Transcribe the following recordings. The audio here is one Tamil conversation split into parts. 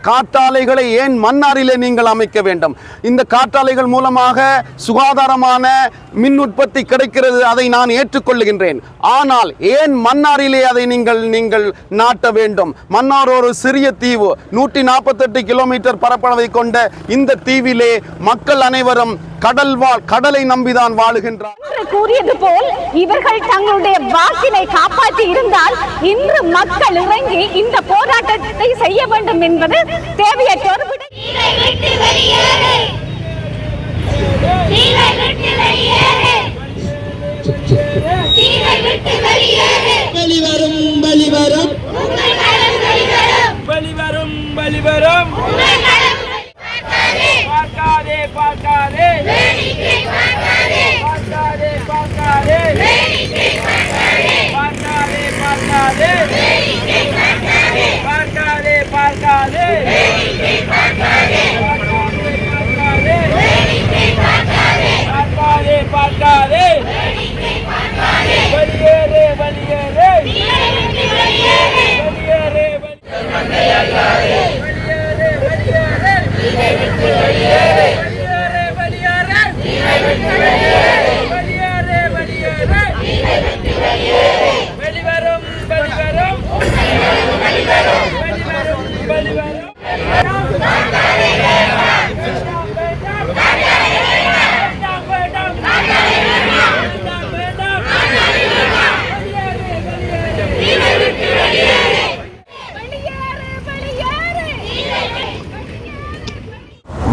காற்றாலைகளை ஏன் மன்னாரிலே நீங்கள் அமைக்க வேண்டும்? இந்த காற்றாலைகள் மூலமாக சுகாதாரமான மின் உற்பத்தி கிடைக்கிறது, அதை நான் ஏற்றுக்கொள்ளுகின்றேன். ஆனால் ஏன் மன்னாரிலே அதை நீங்கள் நாட்ட வேண்டும்? மன்னார் ஒரு சிறிய தீவு, 148 கிலோமீட்டர் பரப்பளவை கொண்ட இந்த தீவிலே மக்கள் அனைவரும் கடலை நம்பிதான் வாழுகின்றார். கூறியது போல் இவர்கள் தங்களுடைய வாக்கினை காப்பாற்றி இருந்தால் இன்று மக்கள் இறங்கி இந்த போராட்டத்தை செய்ய வேண்டும் என்பது தேவையற்ற ஒரு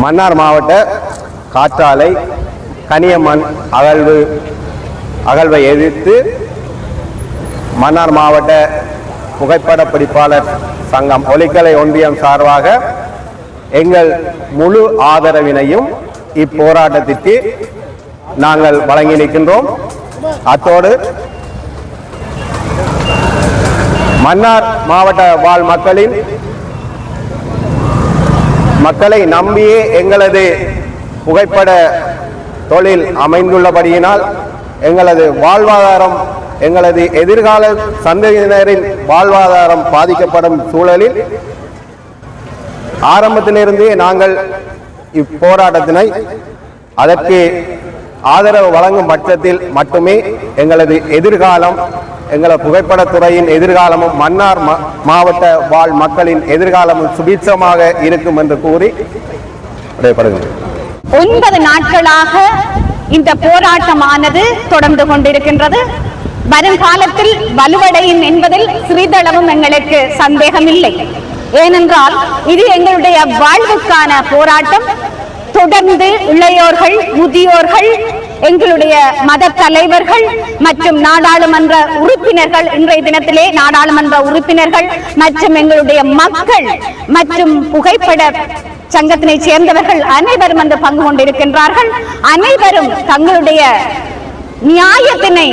மன்னார் மாவட்ட காற்றாலை கனியமண் அகழ்வை எதிர்த்து மன்னார் மாவட்ட புகைப்பட பிடிப்பாளர் சங்கம் ஒலிக்கலை ஒன்றியம் சார்பாக எங்கள் முழு ஆதரவினையும் இப்போராட்டத்திற்கு நாங்கள் வழங்கி நிற்கின்றோம். அத்தோடு மன்னார் மாவட்ட வாழ் மக்களை நம்பியே எங்களது புகைப்பட தொழில் அமைந்துள்ளபடியினால் எங்களது வாழ்வாதாரம், எங்களது எதிர்கால சந்ததியினரின் வாழ்வாதாரம் பாதிக்கப்படும் சூழலில் ஆரம்பத்திலிருந்தே நாங்கள் இப்போராட்டத்தினை அதற்கு ஆதரவு வழங்கும் பட்சத்தில் மட்டுமே எங்களது எதிர்காலம், எங்களது புகைப்படத்துறையின் எதிர்காலமும் மன்னார் மாவட்ட வாழ் மக்களின் எதிர்காலமும் சுபீட்சமாக இருக்கும் என்று கூறி 9 நாட்களாக இந்த போராட்டமானது தொடர்ந்து கொண்டிருக்கின்றது. வருங்காலத்தில் வலுவடையும் என்பதில் சிறிதளவும் எங்களுக்கு சந்தேகமில்லை. ஏனென்றால் இது எங்களுடைய வாழ்வுக்கான போராட்டம். தொடர்ந்து இளையோர்கள், முதியோர்கள், எங்களுடைய மத தலைவர்கள் மற்றும் நாடாளுமன்ற உறுப்பினர்கள், இன்றைய தினத்திலே நாடாளுமன்ற உறுப்பினர்கள் மற்றும் எங்களுடைய மக்கள் மற்றும் புகைப்பட சங்கத்தினை சேர்ந்தவர்கள் அனைவரும் வந்து பங்கு கொண்டிருக்கின்றார்கள். அனைவரும் தங்களுடைய நியாயத்தினை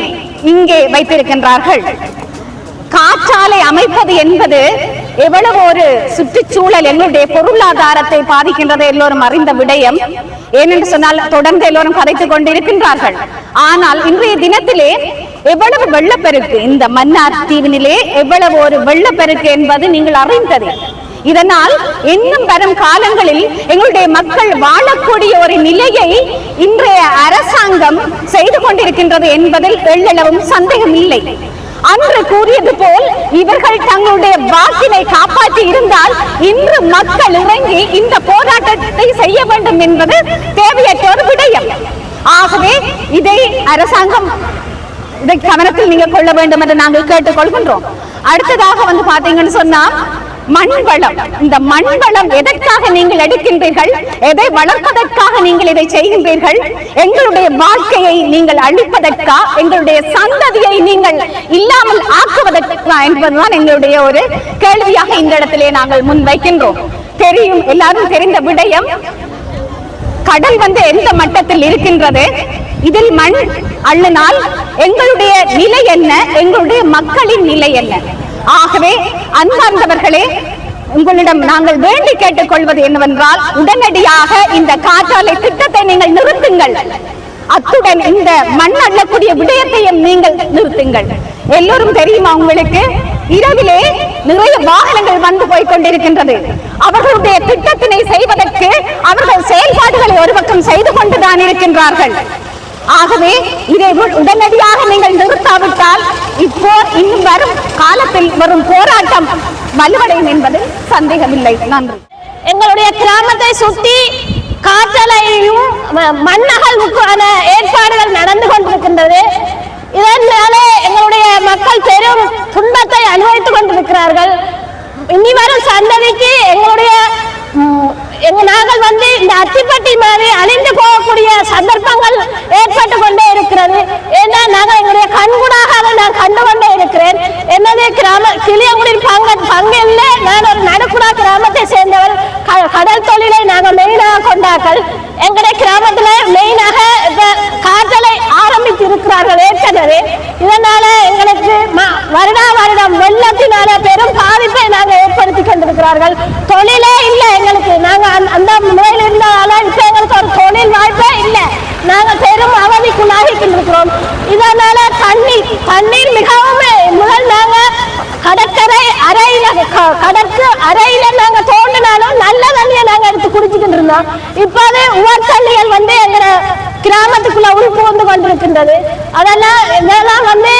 இங்கே வைத்திருக்கின்றார்கள். காற்றாலை அமைப்பது என்பது எவ்வளவு ஒரு சுற்றுச்சூழல், எங்களுடைய பொருளாதாரத்தை பாதிக்கின்றது எல்லோரும் அறிந்த விடயம். ஏனென்று சொன்னால் தொடர்ந்து எல்லோரும் கதைத்துக் கொண்டிருக்கின்றார்கள். ஆனால் இன்றைய தினத்திலே எவ்வளவு வெள்ளப்பெருக்கு, இந்த மன்னார் தீவினிலே எவ்வளவு ஒரு வெள்ளப்பெருக்கு என்பது நீங்கள் அறிந்தது. இதனால் இன்னும் வரும் காலங்களில் எங்களுடைய மக்கள் வாழக்கூடிய ஒரு நிலையை இன்றைய அரசாங்கம் செய்து கொண்டிருக்கின்றது என்பதில் எள்ளளவும் சந்தேகம் இல்லை. அன்று கூறியது போல் இவர்கள் தங்களுடைய வாக்கினை காப்பாற்றி இருந்தால் இன்று மக்கள் இறங்கி இந்த போராட்டத்தை செய்ய வேண்டும் என்பது தேவையற்ற ஒரு விடயம். ஆகவே இதை அரசாங்கம் இதை கவனத்தில் நீங்க கொள்ள வேண்டும் என்று நாங்கள் கேட்டுக்கொள்கின்றோம். அடுத்ததாக வந்து பாத்தீங்கன்னு சொன்னா மண்வளம். இந்த மண்வளம் எதற்காக நீங்கள் எடுக்கின்றீர்கள்? எதை வளர்ப்பதற்காக நீங்கள் இதை செய்கின்றீர்கள்? எங்களுடைய வாழ்க்கையை நீங்கள் அழிப்பதற்கா? எங்களுடைய சந்ததியை நீங்கள் இல்லாமல் ஆக்குவதற்கா என்பதுதான் எங்களுடைய ஒரு கேள்வியாக இந்த இடத்திலே நாங்கள் முன்வைக்கின்றோம். தெரியும், எல்லாரும் தெரிந்த விடயம். கடல் வந்து எந்த மட்டத்தில் இருக்கின்றது? இதில் மண் அள்ளினால் எங்களுடைய நிலை என்ன? எங்களுடைய மக்களின் நிலை என்ன? ஆகவே அன்பார்ந்தவர்களே, உங்களிடம் நாங்கள் வேண்டி கேட்டுக் கொள்வது என்னவென்றால், உடனடியாக இந்த காற்றாலை திட்டத்தை நீங்கள் நிறுத்துங்கள். அத்துடன் இந்த மண் அள்ளக்கூடிய விடயத்தையும் நீங்கள் நிறுத்துங்கள். எல்லோரும் தெரியுமா உங்களுக்கு, இரவிலே நிறைய வாகனங்கள் வந்து போய் கொண்டிருக்கின்றது. அவர்களுடைய திட்டத்தினை செய்வதற்கு அவர்கள் செயல்பாடுகளை ஒரு பக்கம் செய்து கொண்டுதான் இருக்கின்றார்கள். ஆகவே இதை உடனடியாக நீங்கள் நிறுத்தாவிட்டால் இப்போ இன்னும் வரும் காலத்தில் வரும் போராட்டம் வலுவடையும் என்பது சந்தேகமில்லை. நன்றி. எங்களுடைய கிராமத்தை சுற்றி காற்றலையும் மண்ணகழ்வுக்கான ஏற்பாடுகள் நடந்து கொண்டிருக்கின்றது. இதனாலே எங்களுடைய மக்கள் பெரும் துன்பத்தை அனுபவித்துக் கொண்டிருக்கிறார்கள். இனி வரும் சந்ததிக்கு நாங்கள் வந்து இந்த அத்திப்பட்டி மாதிரி அழிந்து போகக்கூடிய சந்தர்ப்பங்கள் ஏற்பட்டு கொண்டே இருக்கிறது. ஏன்னா நாங்கள் எங்களுடைய கண்கூடாக நான் கண்டு கொண்டே இருக்கிறேன். என்னது கிளியங்குடி பங்கில் நான் ஒரு நடுக்குடா கிராமத்தை சேர்ந்தவர். கடல் தொழிலை நாங்கள் மெயினாக கொண்டார்கள். எங்களுடைய கிராமத்துல மெயினாக காற்றலை ஆரம்பித்து இருக்கிறார்கள் ஏற்கனவே. இதனால எங்களுக்கு வருடம் வெள்ளத்தினால பெரும் பாதிப்பை நாங்கள் ஏற்படுத்தி கொண்டிருக்கிறார்கள். தொழிலே இல்லை எங்களுக்கு. நாங்கள் அந்த முறையில் இருந்ததால இப்ப எங்களுக்கு ஒரு தொழில் வாய்ப்பே இல்லை. நாங்கள் பெரும் அவதிக்குள்ளாகி கொண்டிருக்கிறோம். இதனால தண்ணீர் மிகவும் முதல் நாங்க கடற்கரை அறையில நாங்க தோண்டினாலும் நல்ல தண்ணியை நாங்க எடுத்து குடிச்சுக்கிட்டு இருந்தோம். இப்போது உவர் தண்ணிகள் வந்து எங்க கிராமத்துக்குள்ள உள்புகுந்து கொண்டிருக்கின்றது. அதெல்லாம் வந்து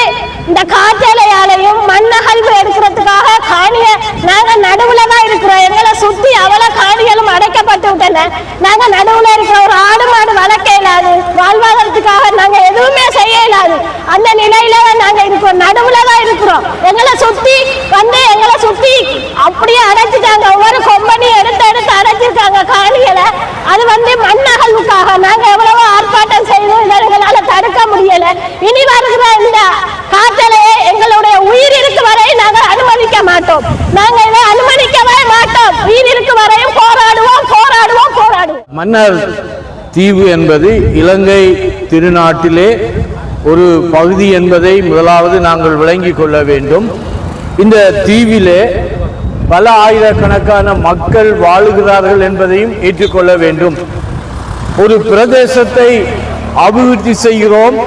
இந்த காற்றலையாலையும் மண்ணகழ்வு எடுக்கிறதுக்காக காணிய நாங்க நடுவுல தான் இருக்கிறோம். எங்களை சுத்தி அவ்வளவு காணிகளும் அடைக்கப்பட்டு விட்டன. நாங்க நடுவுல இருக்கிற ஒரு ஆடு மாடு வளர்க்க இயலாது, வாழ்வாதாரத்துக்காக நாங்க எதுவுமே செய்ய இயலாது. அந்த நிலையில நாங்க இருக்கிறோம், நடுவுல தான் இருக்கிறோம். எங்களை சுத்தி அப்படியே அடைச்சிட்டாங்க. ஒவ்வொரு கொம்பனி எடுத்து அடைச்சிருக்காங்க காணிகளை. அது வந்து மண்ணகழ்வுக்காக நாங்க எவ்வளவோ ஆர்ப்பாட்டம் செய்து இதனால தடுக்க முடியல. இனி வருகிற இந்த காற்றலையை எங்களுடைய உயிர் இருக்கு வரை நாங்கள் அனுமதிக்க மாட்டோம். நாங்க இதை அனுமதிக்கவே மாட்டோம். உயிர் இருக்கு வரையும் போராடுவோம். மன்னார் தீவு என்பது இலங்கை திருநாட்டிலே ஒரு பகுதி என்பதை முதலாவது நாங்கள் விளங்கிக் கொள்ள வேண்டும். இந்த தீவிலே பல ஆயிரக்கணக்கான மக்கள் வாழுகிறார்கள் என்பதையும் ஏற்றுக்கொள்ள வேண்டும். ஒரு பிரதேசத்தை அபிவிருத்தி செய்கிறோம்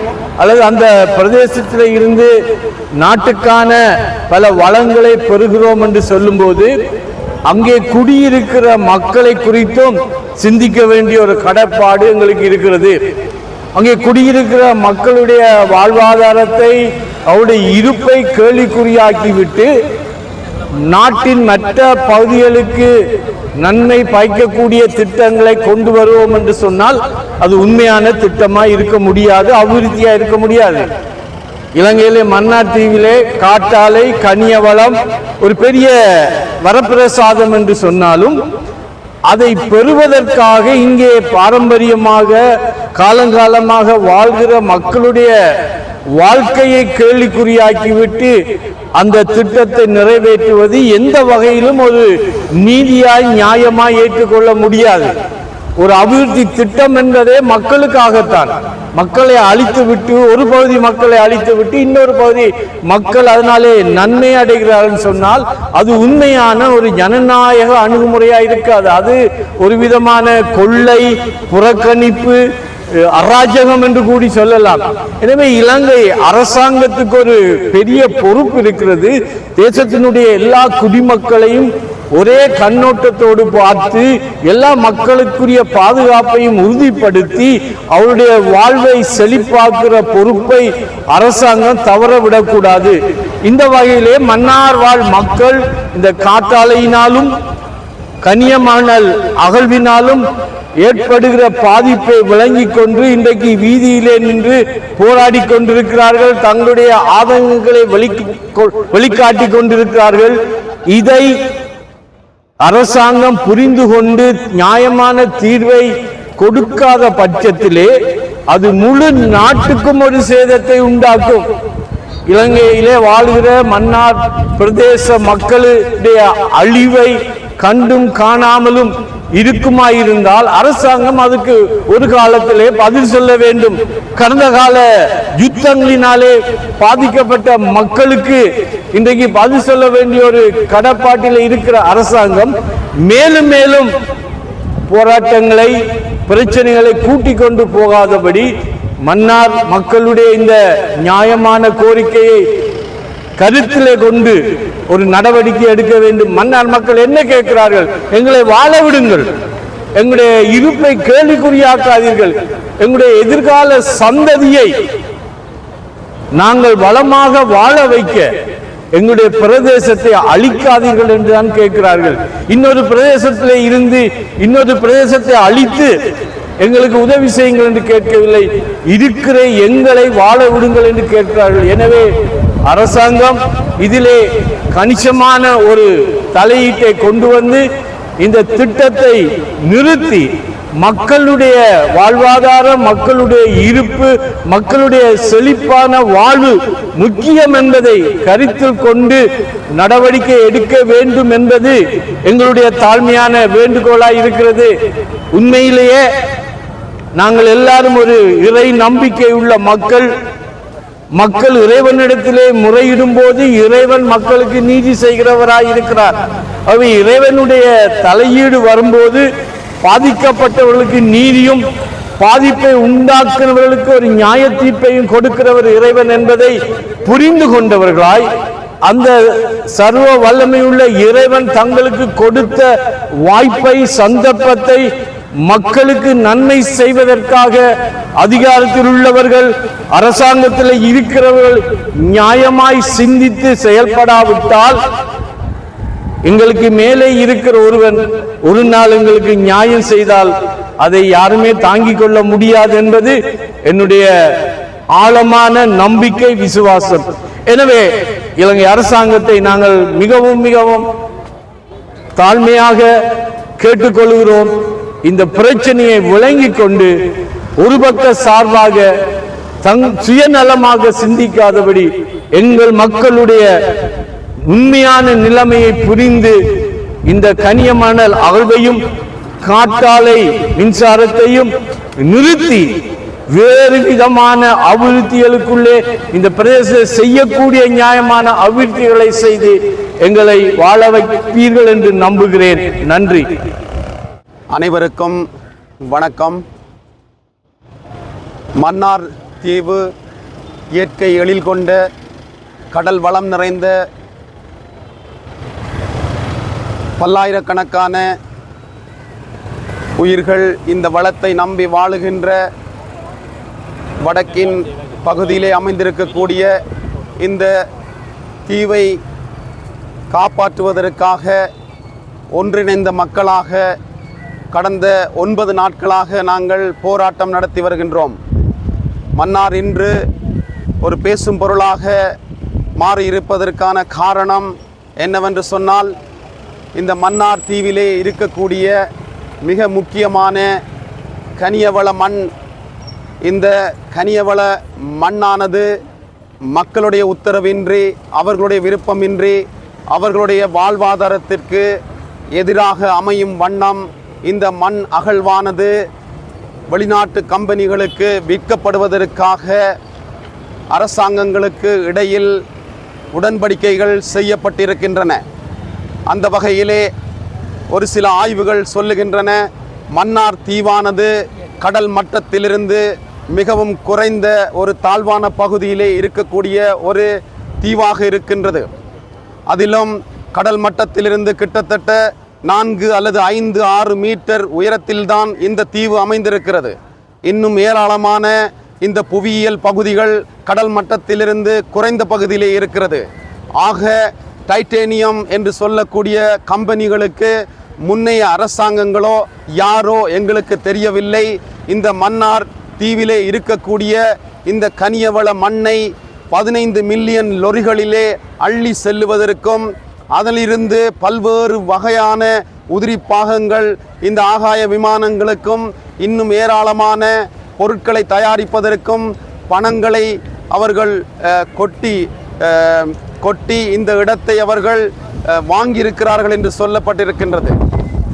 அல்லது அந்த பிரதேசத்தில் இருந்து நாட்டுக்கான பல வளங்களை பெறுகிறோம் என்று சொல்லும்போது அங்கே குடியிருக்கிற மக்களை குறித்தும் சிந்திக்க வேண்டிய ஒரு கடப்பாடு எங்களுக்கு இருக்கிறது. அங்கே குடியிருக்கிற மக்களுடைய வாழ்வாதாரத்தை அவருடைய இருப்பை கேள்விக்குறியாக்கிவிட்டு நாட்டின் மற்ற பகுதிகளுக்கு நன்மை பயக்கக்கூடிய திட்டங்களை கொண்டு வருவோம் என்று சொன்னால் அது உண்மையான திட்டமாக இருக்க முடியாது, அபிவிருத்தியா இருக்க முடியாது. இலங்கையிலே மன்னார் தீவிலே காற்றாலை கனிய வளம் ஒரு பெரிய வரப்பிரசாதம் என்று சொன்னாலும் அதை பெறுவதற்காக இங்கே பாரம்பரியமாக காலங்காலமாக வாழ்கிற மக்களுடைய வாழ்க்கையை கேள்விக்குறியாக்கிவிட்டு அந்த திட்டத்தை நிறைவேற்றுவது எந்த வகையிலும் ஒரு நீதியாய் நியாயமாய் ஏற்றுக்கொள்ள முடியாது. ஒரு அபிவிருத்தி திட்டம் என்பதே மக்களுக்காகத்தான். மக்களை அழித்து விட்டு ஒரு பகுதி மக்களை அழித்து விட்டு இன்னொரு பகுதி மக்கள் அதனாலே நன்மை அடைகிறார்கள் சொன்னால் அது உண்மையான ஒரு ஜனநாயக அணுகுமுறையா இருக்காது. அது ஒரு விதமான கொள்ளை, புறக்கணிப்பு, அராஜகம் என்று கூடி சொல்லலாம். எனவே இலங்கை அரசாங்கத்துக்கு ஒரு பெரிய பொறுப்பு இருக்கிறது. தேசத்தினுடைய எல்லா குடிமக்களையும் ஒரே கண்ணோட்டத்தோடு பார்த்து எல்லா மக்களுக்குரிய பாதுகாப்பையும் உறுதிப்படுத்தி அவருடைய வாழ்வை செழிப்பாக்குற பொறுப்பை அரசாங்கம் தவறவிடக்கூடாது. இந்த வகையிலே மன்னார் வாழ் மக்கள் இந்த காற்றாலையினாலும் கனியமணல் அகழ்வினாலும் ஏற்படுகிற பாதிப்பை விளங்கிக் கொண்டு இன்றைக்கு வீதியிலே நின்று போராடி கொண்டிருக்கிறார்கள். தங்களுடைய ஆதங்கங்களை வெளிக்காட்டிக் கொண்டிருக்கிறார்கள். இதை அரசாங்கம் புரிந்து கொண்டு நியாயமான தீர்வை கொடுக்காத பட்சத்திலே அது முழு நாட்டுக்கும் ஒரு சேதத்தை உண்டாக்கும். இலங்கையிலே வாழ்கிற மன்னார் பிரதேச மக்களுடைய அழிவை கண்டும் காணாமலும் இருக்குமாயிருந்தால் அரசாங்கம் அதுக்கு ஒரு காலத்திலே பதில் சொல்ல வேண்டும். கடந்த கால யுத்தங்களினாலே பாதிக்கப்பட்ட மக்களுக்கு இன்றைக்கு பதில் சொல்ல வேண்டிய ஒரு கடப்பாட்டில் இருக்கிற அரசாங்கம் மேலும் மேலும் போராட்டங்களை, பிரச்சனைகளை கூட்டிக் கொண்டு போகாதபடி மன்னார் மக்களுடைய இந்த நியாயமான கோரிக்கையை கருத்திலே கொண்டு ஒரு நடவடிக்கை எடுக்க வேண்டும். மன்னார் மக்கள் என்ன கேட்கிறார்கள்? எங்களை வாழ விடுங்கள், எங்களுடைய இருப்பை கேள்விக்குறியாக்காதீர்கள், எங்களுடைய எதிர்கால சந்ததியை நாங்கள் வளமாக வாழ வைக்க எங்களுடைய பிரதேசத்தை அழிக்காதீர்கள் என்றுதான் கேட்கிறார்கள். இன்னொரு பிரதேசத்திலே இருந்து இன்னொரு பிரதேசத்தை அழித்து எங்களுக்கு உதவி செய்யுங்கள் என்று கேட்கவில்லை, இருக்கிற எங்களை வாழ விடுங்கள் என்று கேட்கிறார்கள். எனவே அரசாங்கம் இதிலே கணிசமான ஒரு தலையீட்டை கொண்டு வந்து இந்த திட்டத்தை நிறுத்தி மக்களுடைய வாழ்வாதாரம், மக்களுடைய இருப்பு, மக்களுடைய செழிப்பான வாழ்வு முக்கியம் என்பதை கருத்தில் கொண்டு நடவடிக்கை எடுக்க வேண்டும் என்பது எங்களுடைய தாழ்மையான வேண்டுகோளாய் இருக்கிறது. உண்மையிலேயே நாங்கள் எல்லாரும் ஒரு இறை நம்பிக்கை உள்ள மக்கள் இறைவனிடத்திலே முறையிடும் போது இறைவன் மக்களுக்கு நீதி செய்கிறவராய் இருக்கிறார். அவை இறைவனுடைய தலையீடு வரும்போது பாதிக்கப்பட்டவர்களுக்கு நீதியும் பாதிப்பை உண்டாக்குறவர்களுக்கு ஒரு நியாய தீர்ப்பையும் கொடுக்கிறவர் இறைவன் என்பதை புரிந்து கொண்டவர்களாய் அந்த சர்வ வல்லமையுள்ள இறைவன் தங்களுக்கு கொடுத்த வாய்ப்பை, சந்தர்ப்பத்தை மக்களுக்கு நன்மை செய்வதற்காக அதிகாரத்தில் உள்ளவர்கள், அரசாங்கத்தில் இருக்கிறவர்கள் நியாயமாய் சிந்தித்து செயல்படாவிட்டால் எங்களுக்கு மேலே இருக்கிற ஒருவன் ஒரு நாள் எங்களுக்கு நியாயம் செய்தால் அதை யாருமே தாங்கிக் கொள்ள முடியாது என்பது என்னுடைய ஆழமான நம்பிக்கை, விசுவாசம். எனவே இலங்கை அரசாங்கத்தை நாங்கள் மிகவும் மிகவும் தாழ்மையாக கேட்டுக்கொள்கிறோம். இந்த பிரச்சனையை விளங்கிக் கொண்டு ஒரு பக்க சார்பாக சுயநலமாக சிந்திக்காதபடி எங்கள் மக்களுடைய உண்மையான நிலைமையை புரிந்து இந்த கனியமணல் அகழ்வையும் காற்றாலை மின்சாரத்தையும் நிறுத்தி வேறு விதமான அபிவிருத்திகளுக்குள்ளே இந்த பிரதேச செய்யக்கூடிய நியாயமான அபிவிருத்திகளை செய்து எங்களை வாழ வைப்பீர்கள் என்று நம்புகிறேன். நன்றி. அனைவருக்கும் வணக்கம். மன்னார் தீவு இயற்கை எழில் கொண்ட கடல் வளம் நிறைந்த பல்லாயிரக்கணக்கான உயிர்கள் இந்த வளத்தை நம்பி வாழுகின்ற வடக்கின் பகுதியிலே அமைந்திருக்கக்கூடிய இந்த தீவை காப்பாற்றுவதற்காக ஒன்றிணைந்த மக்களாக கடந்த 9 நாட்களாக நாங்கள் போராட்டம் நடத்தி வருகின்றோம். மன்னார் இன்று ஒரு பேசும் பொருளாக மாறியிருப்பதற்கான காரணம் என்னவென்று சொன்னால், இந்த மன்னார் தீவிலே இருக்கக்கூடிய மிக முக்கியமான கனியவள மண், இந்த கனியவள மண்ணானது மக்களுடைய உத்தரவின்றி, அவர்களுடைய விருப்பமின்றி, அவர்களுடைய வாழ்வாதாரத்திற்கு எதிராக அமையும் வண்ணம் இந்த மண் அகழ்வானது வெளிநாட்டு கம்பெனிகளுக்கு விற்கப்படுவதற்காக அரசாங்கங்களுக்கு இடையில் உடன்படிக்கைகள் செய்யப்பட்டிருக்கின்றன. அந்த வகையிலே ஒரு சில ஆய்வுகள் சொல்லுகின்றன, மன்னார் தீவானது கடல் மட்டத்திலிருந்து மிகவும் குறைந்த ஒரு தாழ்வான பகுதியிலே இருக்கக்கூடிய ஒரு தீவாக இருக்கின்றது. அதிலும் கடல் மட்டத்திலிருந்து கிட்டத்தட்ட 4 அல்லது 5, 6 மீட்டர் உயரத்தில்தான் இந்த தீவு அமைந்திருக்கிறது. இன்னும் ஏராளமான இந்த புவியியல் பகுதிகள் கடல் மட்டத்திலிருந்து குறைந்த பகுதியிலே இருக்கிறது. ஆக டைட்டேனியம் என்று சொல்லக்கூடிய கம்பெனிகளுக்கு முன்னைய அரசாங்கங்களோ யாரோ எங்களுக்கு தெரியவில்லை, இந்த மன்னார் தீவிலே இருக்கக்கூடிய இந்த கனியவள மண்ணை 15 மில்லியன் லொரிகளிலே அள்ளி செல்லுவதற்கும், அதிலிருந்து பல்வேறு வகையான உதிரி பாகங்கள் இந்த ஆகாய விமானங்களுக்கும் இன்னும் ஏராளமான பொருட்களை தயாரிப்பதற்கும் பணங்களை அவர்கள் கொட்டி இந்த இடத்தை அவர்கள் வாங்கியிருக்கிறார்கள் என்று சொல்லப்பட்டிருக்கின்றது.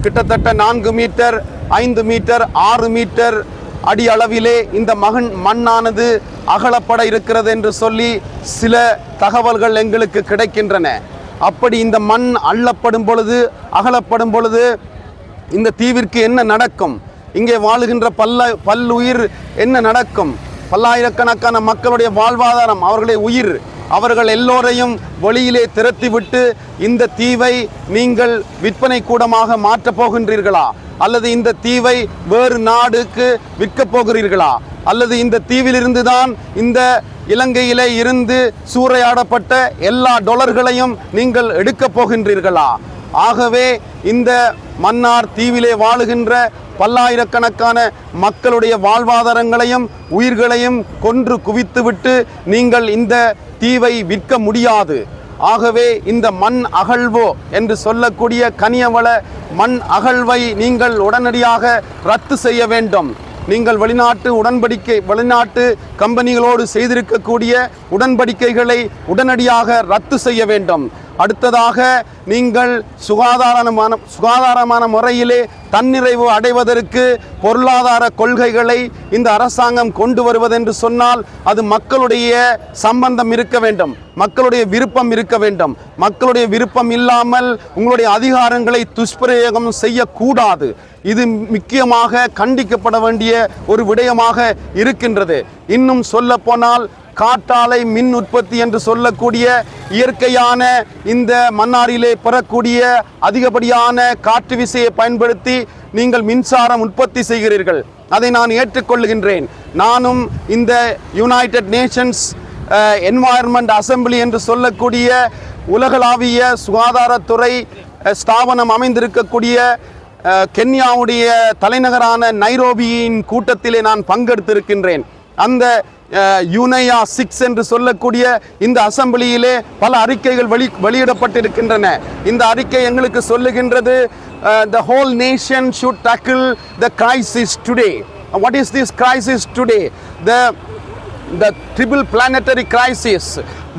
கிட்டத்தட்ட 4 மீட்டர், 5 மீட்டர், 6 மீட்டர் அடி அளவிலே இந்த மண்ணானது அகலப்பட இருக்கிறது என்று சொல்லி சில தகவல்கள் எங்களுக்கு கிடைக்கின்றன. அப்படி இந்த மண் அள்ளப்படும் பொழுது, அகலப்படும் பொழுது இந்த தீவிற்கு என்ன நடக்கும், இங்கே வாழுகின்ற பல்லுயிர் என்ன நடக்கும், பல்லாயிரக்கணக்கான மக்களுடைய வாழ்வாதாரம், அவர்களுடைய உயிர், அவர்கள் எல்லோரையும் வெளியிலே திரட்டிவிட்டு இந்த தீவை நீங்கள் விற்பனை கூடமாக மாற்றப் போகின்றீர்களா? அல்லது இந்த தீவை வேறு நாடுக்கு விற்கப் போகிறீர்களா? அல்லது இந்த தீவிலிருந்து தான் இந்த இலங்கையிலே இருந்து சூறையாடப்பட்ட எல்லா டொலர்களையும் நீங்கள் எடுக்கப் போகின்றீர்களா? ஆகவே இந்த மன்னார் தீவிலே வாழுகின்ற பல்லாயிரக்கணக்கான மக்களுடைய வாழ்வாதாரங்களையும் உயிர்களையும் கொன்று குவித்துவிட்டு நீங்கள் இந்த தீவை விற்க முடியாது. ஆகவே இந்த மண் அகழ்வோ என்று சொல்லக்கூடிய கனியவள மண் அகழ்வை நீங்கள் உடனடியாக ரத்து செய்ய வேண்டும். நீங்கள் வெளிநாட்டு கம்பெனிகளோடு செய்திருக்கக்கூடிய உடன்படிக்கைகளை ரத்து செய்ய வேண்டும். அடுத்ததாக நீங்கள் சுகாதாரமான முறையிலே தன்னிறைவு அடைவதற்கு பொருளாதார கொள்கைகளை இந்த அரசாங்கம் கொண்டு வருவதென்று சொன்னால் அது மக்களுடைய சம்பந்தம் இருக்க வேண்டும், மக்களுடைய விருப்பம் இருக்க வேண்டும். மக்களுடைய விருப்பம் இல்லாமல் உங்களுடைய அதிகாரங்களை துஷ்பிரயோகம் செய்யக்கூடாது. இது முக்கியமாக கண்டிக்கப்பட வேண்டிய ஒரு விடயமாக இருக்கின்றது. இன்னும் சொல்ல போனால் காற்றாலை மின் உற்பத்தி என்று சொல்லக்கூடிய இயற்கையான இந்த மன்னாரிலே பெறக்கூடிய அதிகப்படியான காற்று விசையை பயன்படுத்தி நீங்கள் மின்சாரம் உற்பத்தி செய்கிறீர்கள். அதை நான் ஏற்றுக்கொள்கின்றேன். நானும் இந்த யுனைடெட் நேஷன்ஸ் என்வாயர்மெண்ட் அசம்பிளி என்று சொல்லக்கூடிய உலகளாவிய சுகாதாரத்துறை ஸ்தாபனம் அமைந்திருக்கக்கூடிய கென்யாவுடைய தலைநகரான நைரோபியின் கூட்டத்திலே நான் பங்கெடுத்திருக்கின்றேன். அந்த யுனையா 6 என்று சொல்லக்கூடிய இந்த அசம்பிளியிலே பல அறிக்கைகள் வெளியிடப்பட்டிருக்கின்றன. இந்த அறிக்கை எங்களுக்கு சொல்லுகின்றது, the whole nation should tackle the crisis today. What is this crisis today? The triple planetary crisis.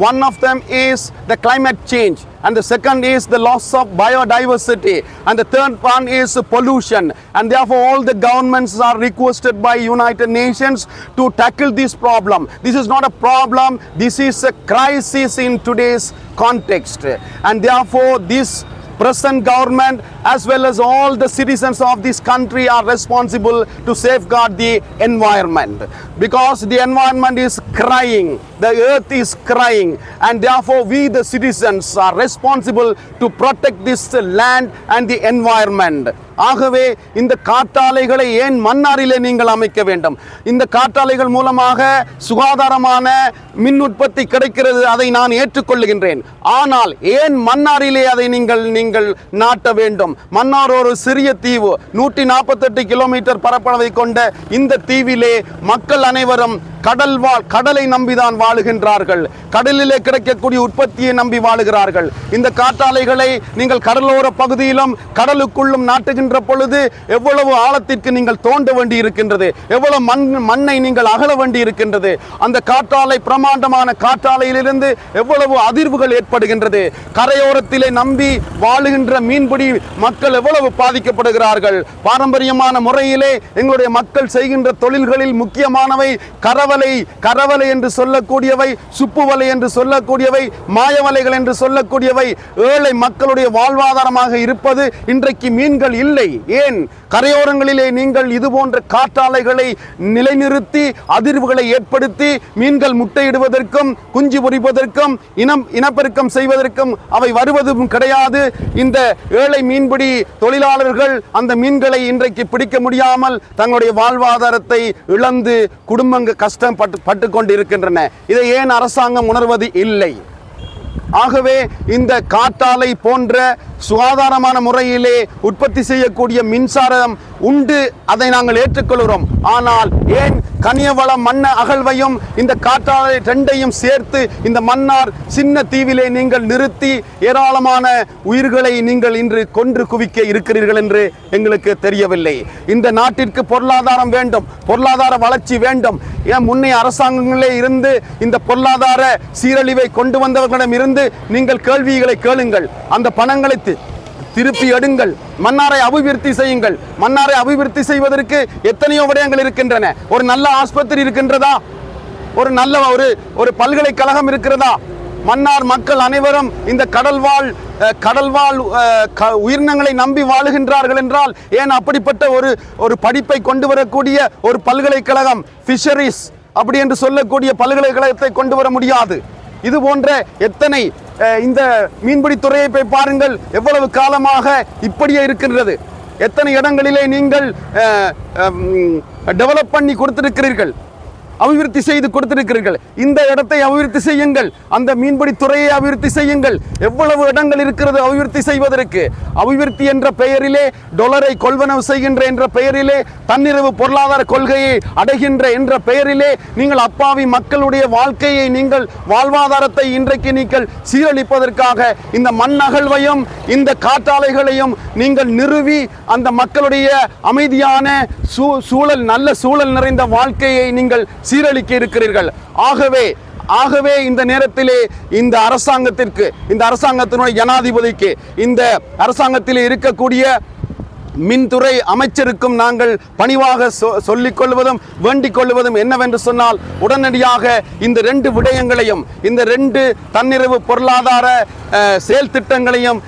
One of them is the climate change, and the second is the loss of biodiversity, and the third one is pollution. And therefore all the governments are requested by United Nations to tackle this problem. This is not a problem, this is a crisis in today's context. And therefore this present government as well as all the citizens of this country are responsible to safeguard the environment, because the environment is crying, the earth is crying, and therefore we the citizens are responsible to protect this land and the environment. ஆகவே இந்த காற்றாலைகளை ஏன் மன்னாரிலே நீங்கள் அமைக்க வேண்டும்? இந்த காற்றாலைகள் மூலமாக சுகாதாரமான மின் உற்பத்தி கிடைக்கிறது, அதை நான் ஏற்றுக்கொள்கின்றேன். ஆனால் ஏன் மன்னாரிலே அதை நீங்கள் நாட்ட வேண்டும்? மன்னார் ஒரு சிறிய தீவு, 148 கிலோமீட்டர் பரப்பளவை கொண்ட இந்த தீவிலே மக்கள் அனைவரும் கடலை நம்பிதான் வாழுகின்றார்கள். கடலிலே கிடைக்கக்கூடிய உற்பத்தியை நம்பி வாழுகிறார்கள். இந்த காற்றாலைகளை நீங்கள் கடலோர பகுதியிலும் கடலுக்குள்ளும் நாட்டுகின்ற பொழுது எவ்வளவு ஆழத்திற்கு நீங்கள் தோண்ட வேண்டி இருக்கின்றது, எவ்வளவு மண்ணை நீங்கள் அகல வேண்டி இருக்கின்றது. அந்த காற்றாலை, பிரமாண்டமான காற்றாலையிலிருந்து எவ்வளவு அதிர்வுகள் ஏற்படுகின்றது. கரையோரத்திலே நம்பி வாழுகின்ற மீன்பிடி மக்கள் எவ்வளவு பாதிக்கப்படுகிறார்கள். பாரம்பரியமான முறையிலே எங்களுடைய மக்கள் செய்கின்ற தொழில்களில் முக்கியமானவை கரவலை என்று சொல்லக்கூடியவை, சுப்புவலை என்று சொல்லக்கூடியவை, மாயவலைகள் என்று சொல்லக்கூடியவை. ஏழை மக்களுடைய வாழ்வாதாரமாக இருப்பது இன்றைக்கு மீன்கள் இல்லை. ஏன்? கரையோரங்களிலே நீங்கள் இது போன்ற காற்றாலைகளை நிலைநிறுத்தி அதிர்வுகளை ஏற்படுத்தி மீன்கள் முட்டையிடுவதற்கும் குஞ்சு பொரிப்பதற்கும் இனப்பெருக்கம் செய்வதற்கும் அவை வருவதும் கிடையாது. இந்த ஏழை மீன்பிடி தொழிலாளர்கள் அந்த மீன்களை இன்றைக்கு பிடிக்க முடியாமல் தங்களுடைய வாழ்வாதாரத்தை இழந்து குடும்பங்கள் கஷ்டப்பட்டு கொண்டிருக்கின்றன. இதை ஏன் அரசாங்கம் உணர்வது இல்லை? ஆகவே இந்த காற்றாலை போன்ற சுகாதாரமான முறையிலே உற்பத்தி செய்யக்கூடிய மின்சாரம் உண்டு, அதை நாங்கள் ஏற்றுக்கொள்கிறோம். ஆனால் ஏன் கனியவள மண்ண அகழ்வையும் இந்த காற்றாலை ரெண்டையும் சேர்த்து இந்த மன்னார் சின்ன தீவிலே நீங்கள் நிறுத்தி ஏராளமான உயிர்களை நீங்கள் இன்று கொன்று குவிக்க இருக்கிறீர்கள் என்று எங்களுக்கு தெரியவில்லை. இந்த நாட்டிற்கு பொருளாதாரம் வேண்டும், பொருளாதார வளர்ச்சி வேண்டும். ஏன் முன்னைய அரசாங்கங்களே இருந்து இந்த பொருளாதார சீரழிவை கொண்டு வந்தவர்களிடம் இருந்து நீங்கள் கேள்விகளை கேளுங்கள், அந்த பணங்களை திருப்பி எடுங்கள், மன்னாரை அபிவிருத்தி செய்யுங்கள். மன்னாரை அபிவிருத்தி செய்வதற்கு எத்தனையோ விடயங்கள் இருக்கின்றன. ஒரு நல்ல ஆஸ்பத்திரி இருக்கின்றதா? ஒரு நல்ல ஒரு பல்கலைக்கழகம் இருக்கிறதா? மன்னார் மக்கள் அனைவரும் இந்த கடல்வாழ் உயிரினங்களை நம்பி வாழுகின்றார்கள் என்றால் ஏன் அப்படிப்பட்ட ஒரு படிப்பை கொண்டு வரக்கூடிய ஒரு பல்கலைக்கழகம், ஃபிஷரிஸ் அப்படி என்று சொல்லக்கூடிய பல்கலைக்கழகத்தை கொண்டு வர முடியாது. இது போன்ற எத்தனை இந்த மீன்பிடி துறையை போய் பாருங்கள், எவ்வளவு காலமாக இப்படியே இருக்கின்றது. எத்தனை இடங்களிலே நீங்கள் டெவலப் பண்ணி கொடுத்திருக்கிறீர்கள், அபிவிருத்தி செய்து கொடுத்திருக்கிறீர்கள். இந்த இடத்தை அபிவிருத்தி செய்யுங்கள், அந்த மீன்பிடி துறையை அபிவிருத்தி செய்யுங்கள். எவ்வளவு இடங்கள் இருக்கிறது அபிவிருத்தி செய்வதற்கு. அபிவிருத்தி என்ற பெயரிலே டாலரை கொள்வனவு செய்கின்ற என்ற பெயரிலே, தன்னிறைவு பொருளாதார கொள்கையை அடைகின்ற என்ற பெயரிலே நீங்கள் அப்பாவி மக்களுடைய வாழ்க்கையை, நீங்கள் வாழ்வாதாரத்தை இன்றைக்கு நீங்கள் சீரழிப்பதற்காக இந்த மண் அகழ்வையும் இந்த காற்றாலைகளையும் நீங்கள் நிறுவி அந்த மக்களுடைய அமைதியான சூழல், நல்ல சூழல் நிறைந்த வாழ்க்கையை நீங்கள் சீரழிக்க இருக்கிறீர்கள். ஆகவே இந்த நேரத்திலே இந்த அரசாங்கத்திற்கு, இந்த அரசாங்கத்தினுடைய ஜனாதிபதிக்கு, இந்த அரசாங்கத்திலே இருக்கக்கூடிய மின்துறை அமைச்சருக்கும் நாங்கள் பணிவாக சொல்லிக் கொள்வதும் வேண்டிக் கொள்வதும் என்னவென்று சொன்னால், உடனடியாக இந்த 2 விடயங்களையும், இந்த 2 தன்னிறைவு பொருளாதார செயல் திட்டங்களையும்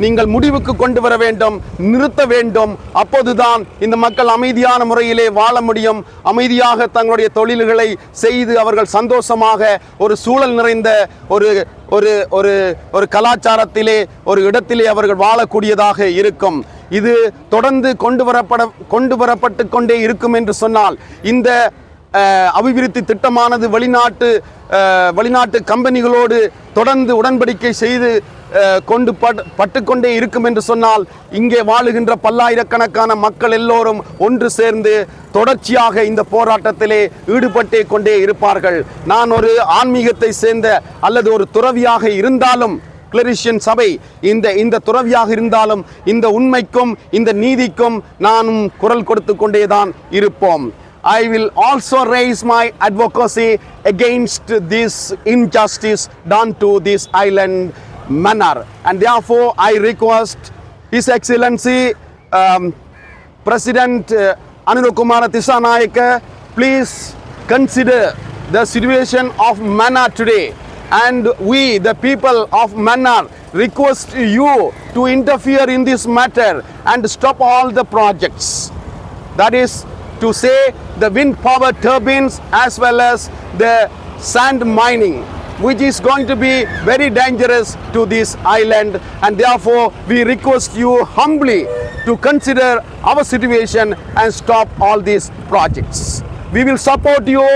நீங்கள் முடிவுக்கு கொண்டு வர வேண்டும், நிறுத்த வேண்டும். அப்போதுதான் இந்த மக்கள் அமைதியான முறையிலே வாழ முடியும். அமைதியாக தங்களுடைய தொழில்களை செய்து அவர்கள் சந்தோஷமாக ஒரு சூழல் நிறைந்த ஒரு கலாச்சாரத்திலே, ஒரு இடத்திலே அவர்கள் வாழக்கூடியதாக இருக்கும். இது தொடர்ந்து கொண்டு வரப்பட்டு கொண்டே இருக்கும் என்று சொன்னால், இந்த அபிவிருத்தி திட்டமானது வெளிநாட்டு கம்பெனிகளோடு தொடர்ந்து உடன்படிக்கை செய்து பட்டுக்கொண்டே இருக்கும் என்று சொன்னால், இங்கே வாழுகின்ற பல்லாயிரக்கணக்கான மக்கள் எல்லோரும் ஒன்று சேர்ந்து தொடர்ச்சியாக இந்த போராட்டத்திலே ஈடுபட்டே கொண்டே இருப்பார்கள். நான் ஒரு ஆன்மீகத்தை சேர்ந்த அல்லது ஒரு துறவியாக இருந்தாலும், கிளரிஷியன் சபை இந்த துறவியாக இருந்தாலும், இந்த உண்மைக்கும் இந்த நீதிக்கும் நானும் குரல் கொடுத்து கொண்டேதான் இருப்போம். I will also raise my advocacy against this injustice done to this island manor, and therefore I request His Excellency President Anurukumara Dissanayake, please consider the situation of Mannar today, and we, the people of Mannar, request you to interfere in this matter and stop all the projects. That is to say, the wind power turbines as well as the sand mining, which is going to be very dangerous to this island, and therefore we request you humbly to consider our situation and stop all these projects. We will support you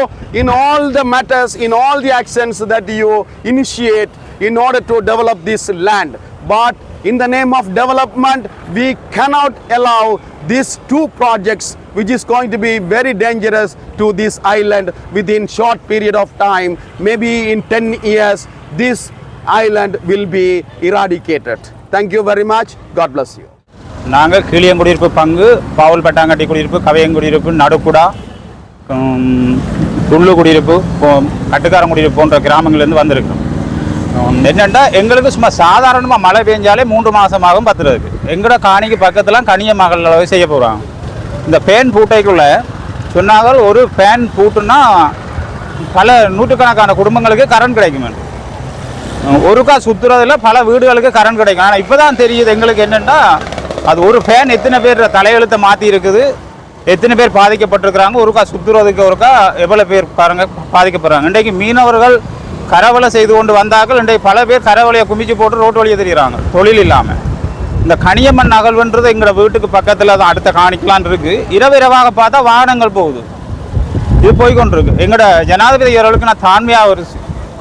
in all the matters, in all the actions that you initiate in order to develop this land. But in the name of development, we cannot allow these 2 projects, which is going to be very dangerous to this island within short period of time. Maybe in 10 years, this island will be eradicated. Thank you very much. God bless you. நாங்கள் கீழியங்குடியிருப்பு பங்கு, பாவல் பட்டாங்கட்டி குடியிருப்பு, கவையங்குடியிருப்பு, நடுக்குடா, துள்ளு குடியிருப்பு, கட்டுக்காரம் குடியிருப்பு போன்ற கிராமங்கள்லேருந்து வந்திருக்கிறோம். என்னென்னா, எங்களுக்கு சும்மா சாதாரணமாக மழை பெஞ்சாலே 3 மாதமாகவும் பத்துறதுக்கு. எங்களோட காணிக்கு பக்கத்தில் கனிய மகள் செய்ய போகிறாங்க. இந்த ஃபேன் பூட்டைக்குள்ளே சொன்னார்கள், ஒரு ஃபேன் பூட்டுன்னா பல நூற்றுக்கணக்கான குடும்பங்களுக்கு கரண்ட் கிடைக்கும். ஒருக்கா சுற்றுறதில் பல வீடுகளுக்கு கரண்ட் கிடைக்கும். ஆனால் இப்போ தான் தெரியுது எங்களுக்கு என்னென்னா, அது ஒரு ஃபேன் எத்தனை பேர் தலையெழுத்தை மாற்றி இருக்குது, எத்தனை பேர் பாதிக்கப்பட்டிருக்கிறாங்க, ஒருக்கா சுற்றுறதுக்கு ஒருக்கா எவ்வளோ பேர் பாதிக்கப்படுறாங்க. இன்றைக்கு மீனவர்கள் கரவலை செய்து கொண்டு வந்தார்கள். இன்றைக்கு பல பேர் கரவலையை குமிச்சு போட்டு ரோட்டு வழியை தெரியுறாங்க தொழில் இல்லாமல். இந்த கனியமண் அகழ்வுன்றது எங்களோட வீட்டுக்கு பக்கத்தில் தான் அடுத்த காணிக்கலான் இருக்குது. இரவாக பார்த்தா வாகனங்கள் போகுது, இது போய்கொண்டிருக்கு. எங்களோட ஜனாதிபதி அவர்களுக்கு நான் தான்மையாக ஒரு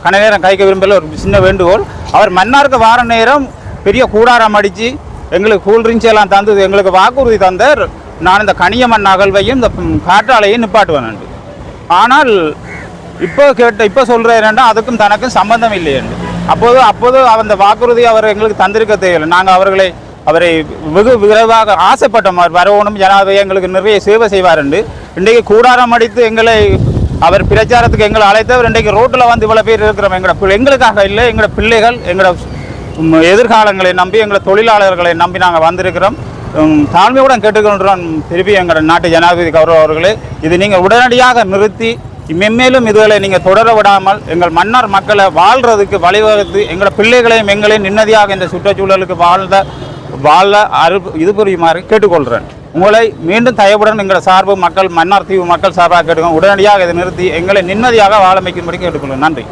கன நேரம் கைக்க விரும்பல ஒரு சின்ன வேண்டுகோள். அவர் மன்னாருக்கு வார நேரம் பெரிய கூடாரம் அடித்து எங்களுக்கு கூல்ட்ரிங்க்ஸ் எல்லாம் தந்து எங்களுக்கு வாக்குறுதி தந்தார், நான் இந்த கனியமண் அகழ்வையும் இந்த காற்றாலையும் நிப்பாட்டுவேன். ஆனால் இப்போ சொல்கிற என்னென்னா, அதுக்கும் தனக்கும் சம்பந்தம் இல்லையென்று. அப்போது அந்த வாக்குறுதி அவர் எங்களுக்கு தந்திருக்க தேவையில்லை. நாங்கள் அவரை வெகு விரைவாக ஆசைப்பட்ட மாதிரி வரணும், ஜனாதிபதி எங்களுக்கு நிறைய சேவை செய்வார் என்று. இன்றைக்கு கூடாரம் அடித்து அவர் பிரச்சாரத்துக்கு எங்களை அழைத்தவர். இன்றைக்கு ரோட்டில் வந்து இவ்வளோ பேர் இருக்கிறோம். எங்களுக்காக இல்லை, எங்களோட பிள்ளைகள், எங்களோட எதிர்காலங்களை நம்பி, எங்களோட தொழிலாளர்களை நம்பி நாங்கள் வந்திருக்கிறோம். தாழ்மையுடன் கேட்டுக்கொள்கிறோம் திருப்பி எங்களோட நாட்டு ஜனாதிபதி கௌரவ அவர்களே, இது நீங்கள் உடனடியாக நிறுத்தி மென்மேலும் இதுகளை நீங்கள் தொடர விடாமல் எங்கள் மன்னார் மக்களை வாழ்கிறதுக்கு வழிவகுத்து எங்களோட பிள்ளைகளையும் எங்களையும் நிம்மதியாக இந்த சுற்றுச்சூழலுக்கு வாழ இது புரியுமாறு கேட்டுக்கொள்கிறேன். உங்களை மீண்டும் தயவுடன் எங்கள் சார்பு மக்கள் மன்னார் தீவு மக்கள் சார்பாக கேட்டுக்கொள்கிறோம். உடனடியாக இதை நிறுத்தி எங்களை நிம்மதியாக வாழ வைக்கும்படி கேட்டுக்கொள்கிறோம். நன்றி.